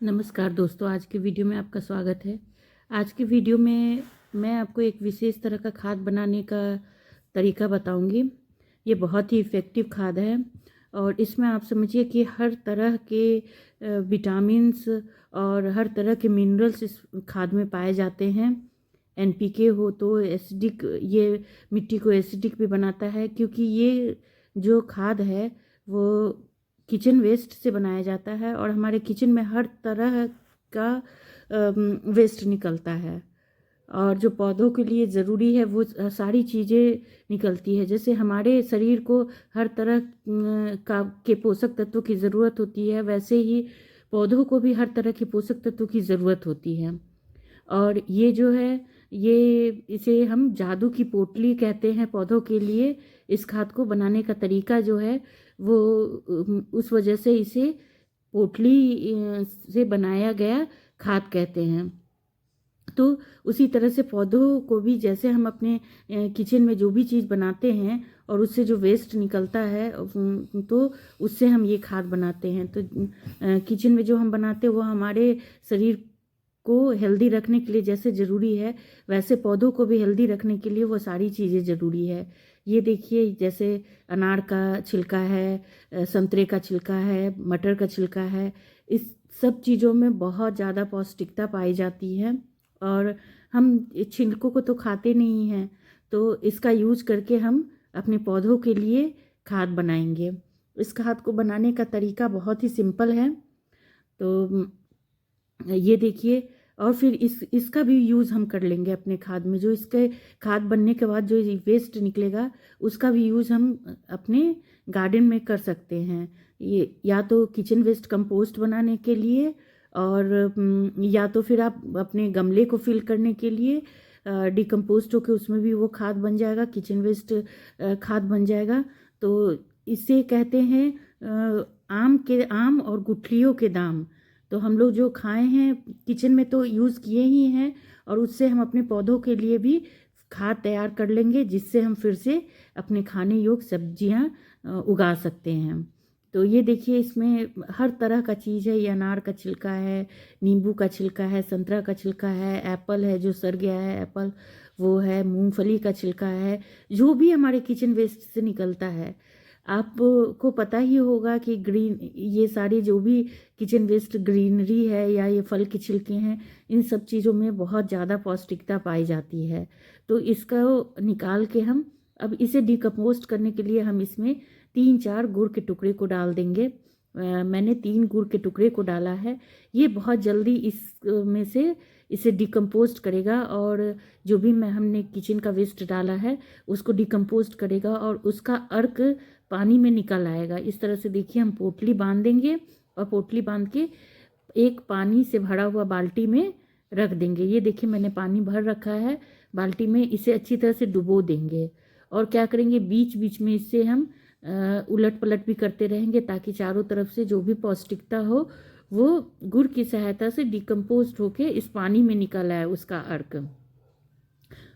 नमस्कार दोस्तों, आज की वीडियो में आपका स्वागत है। आज की वीडियो में मैं आपको एक विशेष तरह का खाद बनाने का तरीका बताऊंगी। ये बहुत ही इफ़ेक्टिव खाद है और इसमें आप समझिए कि हर तरह के विटामिन्स और हर तरह के मिनरल्स इस खाद में पाए जाते हैं। एनपीके हो तो एसिडिक, ये मिट्टी को एसिडिक भी बनाता है, क्योंकि ये जो खाद है वो किचन वेस्ट से बनाया जाता है और हमारे किचन में हर तरह का वेस्ट निकलता है और जो पौधों के लिए ज़रूरी है वो सारी चीज़ें निकलती है। जैसे हमारे शरीर को हर तरह का के पोषक तत्वों की ज़रूरत होती है, वैसे ही पौधों को भी हर तरह के पोषक तत्वों की ज़रूरत होती है। और ये जो है, ये इसे हम जादू की पोटली कहते हैं पौधों के लिए। इस खाद को बनाने का तरीका जो है वो उस वजह से इसे पोटली से बनाया गया खाद कहते हैं। तो उसी तरह से पौधों को भी, जैसे हम अपने किचन में जो भी चीज़ बनाते हैं और उससे जो वेस्ट निकलता है तो उससे हम ये खाद बनाते हैं। तो किचन में जो हम बनाते हैं वो हमारे शरीर को हेल्दी रखने के लिए जैसे ज़रूरी है, वैसे पौधों को भी हेल्दी रखने के लिए वो सारी चीज़ें ज़रूरी है। ये देखिए, जैसे अनार का छिलका है, संतरे का छिलका है, मटर का छिलका है, इस सब चीज़ों में बहुत ज़्यादा पौष्टिकता पाई जाती है और हम छिलकों को तो खाते नहीं हैं, तो इसका यूज करके हम अपने पौधों के लिए खाद बनाएंगे। इस खाद को बनाने का तरीका बहुत ही सिंपल है। तो ये देखिए, और फिर इसका भी यूज़ हम कर लेंगे अपने खाद में। जो इसके खाद बनने के बाद जो वेस्ट निकलेगा उसका भी यूज़ हम अपने गार्डन में कर सकते हैं। ये या तो किचन वेस्ट कंपोस्ट बनाने के लिए, और या तो फिर आप अपने गमले को फिल करने के लिए डिकम्पोस्ट होकर उसमें भी वो खाद बन जाएगा, किचन वेस्ट खाद बन जाएगा। तो इसे कहते हैं आम और गुठलियों के दाम। तो हम लोग जो खाए हैं किचन में तो यूज़ किए ही हैं, और उससे हम अपने पौधों के लिए भी खाद तैयार कर लेंगे, जिससे हम फिर से अपने खाने योग्य सब्जियां उगा सकते हैं। तो ये देखिए, इसमें हर तरह का चीज़ है। ये अनार का छिलका है, नींबू का छिलका है, संतरा का छिलका है, एप्पल है जो सड़ गया है एप्पल वो है, मूंगफली का छिलका है, जो भी हमारे किचन वेस्ट से निकलता है। आपको पता ही होगा कि ये सारी जो भी किचन वेस्ट ग्रीनरी है या ये फल के छिलके हैं, इन सब चीज़ों में बहुत ज़्यादा पौष्टिकता पाई जाती है। तो इसका निकाल के हम अब इसे डिकम्पोस्ट करने के लिए हम इसमें 3-4 गुड़ के टुकड़े को डाल देंगे। मैंने 3 गुड़ के टुकड़े को डाला है। ये बहुत जल्दी इस में से इसे डिकम्पोस्ट करेगा, और जो भी हमने किचन का वेस्ट डाला है उसको डिकम्पोस्ट करेगा और उसका अर्क पानी में निकल आएगा। इस तरह से देखिए, हम पोटली बांध देंगे और पोटली बांध के एक पानी से भरा हुआ बाल्टी में रख देंगे। ये देखिए, मैंने पानी भर रखा है बाल्टी में। इसे अच्छी तरह से डुबो देंगे और क्या करेंगे, बीच बीच में इससे हम उलट पलट भी करते रहेंगे, ताकि चारों तरफ से जो भी पौष्टिकता हो वो गुड़ की सहायता से डिकम्पोस्ट होके इस पानी में निकल आए उसका अर्क।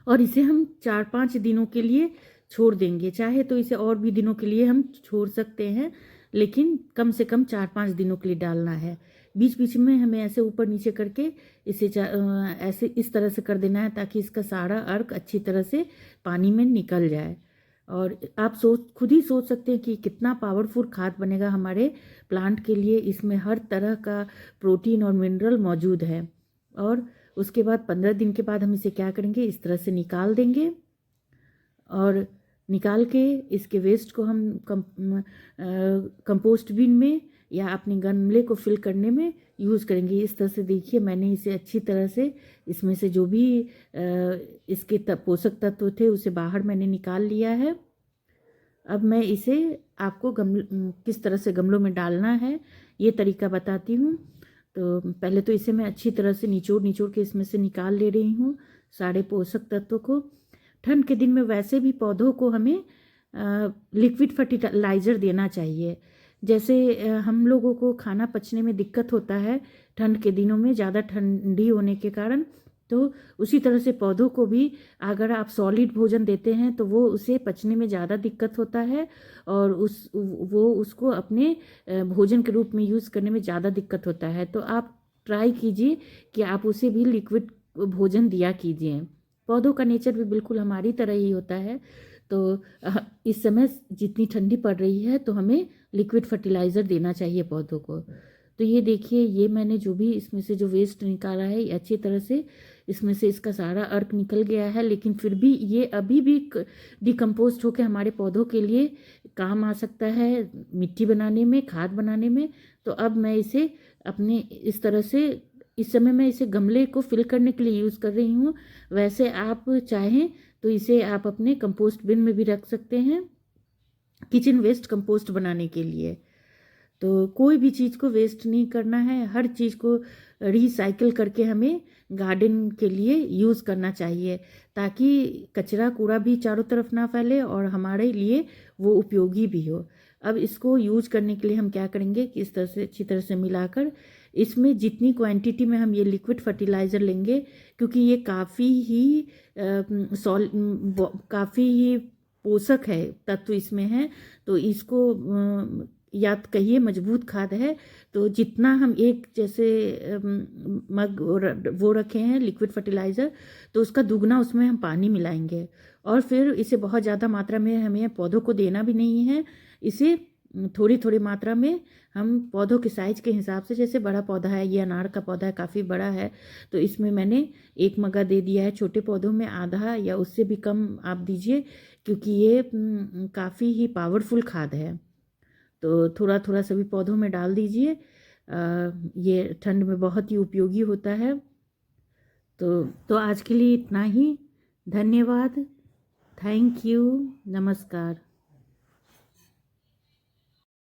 और इसे हम 4-5 दिनों के लिए छोड़ देंगे। चाहे तो इसे और भी दिनों के लिए हम छोड़ सकते हैं, लेकिन कम से कम 4-5 दिनों के लिए डालना है। बीच बीच में हमें ऐसे ऊपर नीचे करके इसे ऐसे इस तरह से कर देना है, ताकि इसका सारा अर्क अच्छी तरह से पानी में निकल जाए। और आप खुद ही सोच सकते हैं कि कितना पावरफुल खाद बनेगा हमारे प्लांट के लिए। इसमें हर तरह का प्रोटीन और मिनरल मौजूद है। और उसके बाद 15 दिन के बाद हम इसे क्या करेंगे, इस तरह से निकाल देंगे, और निकाल के इसके वेस्ट को हम कंपोस्ट बिन में या अपने गमले को फिल करने में यूज़ करेंगे। इस तरह से देखिए, मैंने इसे अच्छी तरह से इसमें से जो भी इसके पोषक तत्व थे उसे बाहर मैंने निकाल लिया है। अब मैं इसे आपको किस तरह से गमलों में डालना है ये तरीका बताती हूँ। तो पहले तो इसे मैं अच्छी तरह से निचोड़ निचोड़ के इसमें से निकाल ले रही हूँ सारे पोषक तत्वों को। ठंड के दिन में वैसे भी पौधों को हमें लिक्विड फर्टिलाइज़र देना चाहिए। जैसे हम लोगों को खाना पचने में दिक्कत होता है ठंड के दिनों में, ज़्यादा ठंडी होने के कारण, तो उसी तरह से पौधों को भी अगर आप सॉलिड भोजन देते हैं तो वो उसे पचने में ज़्यादा दिक्कत होता है, और वो उसको अपने भोजन के रूप में यूज़ करने में ज़्यादा दिक्कत होता है। तो आप ट्राई कीजिए कि आप उसे भी लिक्विड भोजन दिया कीजिए। पौधों का नेचर भी बिल्कुल हमारी तरह ही होता है। तो इस समय जितनी ठंडी पड़ रही है तो हमें लिक्विड फर्टिलाइज़र देना चाहिए पौधों को। तो ये देखिए, ये मैंने जो भी इसमें से जो वेस्ट निकाला है, ये अच्छी तरह से इसमें से इसका सारा अर्क निकल गया है, लेकिन फिर भी ये अभी भी डिकम्पोस्ट होकर हमारे पौधों के लिए काम आ सकता है, मिट्टी बनाने में, खाद बनाने में। तो अब मैं इसे अपने इस तरह से, इस समय मैं इसे गमले को फिल करने के लिए यूज़ कर रही हूँ। वैसे आप चाहें तो इसे आप अपने कंपोस्ट बिन में भी रख सकते हैं, किचन वेस्ट कंपोस्ट बनाने के लिए। तो कोई भी चीज़ को वेस्ट नहीं करना है, हर चीज़ को रिसाइकिल करके हमें गार्डन के लिए यूज़ करना चाहिए, ताकि कचरा कूड़ा भी चारों तरफ ना फैले और हमारे लिए वो उपयोगी भी हो। अब इसको यूज करने के लिए हम क्या करेंगे कि इस तरह से अच्छी तरह से मिलाकर इसमें जितनी क्वांटिटी में हम ये लिक्विड फर्टिलाइज़र लेंगे, क्योंकि ये काफ़ी ही पोषक है, तत्व इसमें है, तो इसको या तो कहिए मजबूत खाद है। तो जितना हम एक जैसे मग वो रखे हैं लिक्विड फर्टिलाइज़र, तो उसका दुगना उसमें हम पानी मिलाएंगे और फिर इसे बहुत ज़्यादा मात्रा में हमें पौधों को देना भी नहीं है। इसे थोड़ी थोड़ी मात्रा में हम पौधों के साइज के हिसाब से, जैसे बड़ा पौधा है, ये अनार का पौधा है, काफ़ी बड़ा है, तो इसमें मैंने 1 मग्गा दे दिया है। छोटे पौधों में आधा या उससे भी कम आप दीजिए, क्योंकि ये काफ़ी ही पावरफुल खाद है। तो थोड़ा थोड़ा सभी पौधों में डाल दीजिए। ये ठंड में बहुत ही उपयोगी होता है। तो आज के लिए इतना ही। धन्यवाद। Thank you. नमस्कार।